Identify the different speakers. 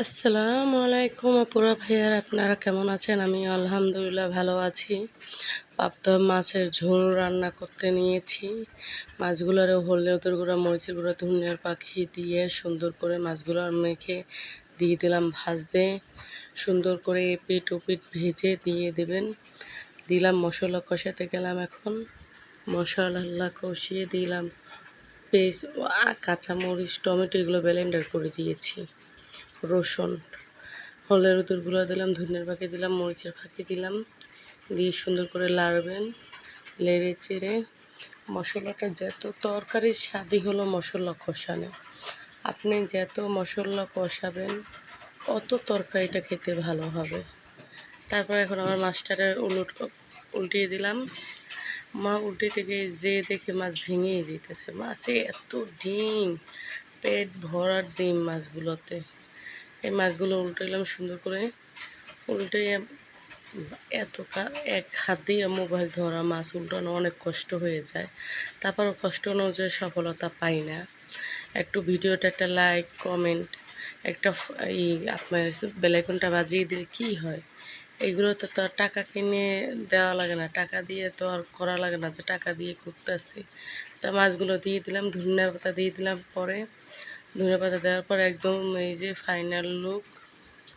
Speaker 1: আসসালামু আলাইকুম আপুরা ভাইয়ার, আপনারা কেমন আছেন? আমি আলহামদুলিল্লাহ ভালো আছি। পাবদা মাছের ঝোল রান্না করতে নিয়েছি। মাছগুলোরে হলুদের গুঁড়া, মরিচের গুঁড়া, ধনিয়ার পাখি দিয়ে সুন্দর করে মাছগুলো মেখে দিয়ে দিলাম ভাজতে। সুন্দর করে এপিঠ ওপিঠ ভেজে দিয়ে দেবেন। দিলাম মশলা কষাতে গেলাম। এখন মশলা কষিয়ে দিলাম পেঁয়াজ, কাঁচামরিচ, টমেটো এগুলো ব্লেন্ডার করে দিয়েছি। রসুন, হলুদের গুঁড়া দিলাম, ধনিয়ার ফাঁকি দিলাম, মরিচের ফাঁকি দিলাম, দিয়ে সুন্দর করে লাড়বেন। লেড়ে চেড়ে মশলাটা, যত তরকারির স্বাদই হলো মশলা কষানো। আপনি যত মশলা কষাবেন অত তরকারিটা খেতে ভালো হবে। তারপর এখন আমার মাছটারে উল্টিয়ে দিলাম। উল্টে থেকে যে দেখে মাছ ভেঙেই যেতেছে। মাছে এত ডিম, পেট ভরার ডিম মাছগুলোতে। এই মাছগুলো উল্টাইলাম সুন্দর করে। উল্টে এক হাত দিয়ে মোবাইল ধরা, মাছ উল্টানো অনেক কষ্ট হয়ে যায়। তারপরও কষ্ট অনুযায়ী সফলতা পাই না। একটু ভিডিওটা একটা লাইক, কমেন্ট, একটা আপনার বেল আইকনটা বাজিয়ে দিলে কী হয়? এগুলো তো আর টাকা কিনে দেওয়া লাগে না, টাকা দিয়ে তো আর করা লাগে না যে টাকা দিয়ে করতেছি। তা মাছগুলো দিয়ে দিলাম, ধনিয়া পাতা দিয়ে দিলাম। পরে ধনিয়া পাতা দেওয়ার পর একদম এই যে ফাইনাল লুক,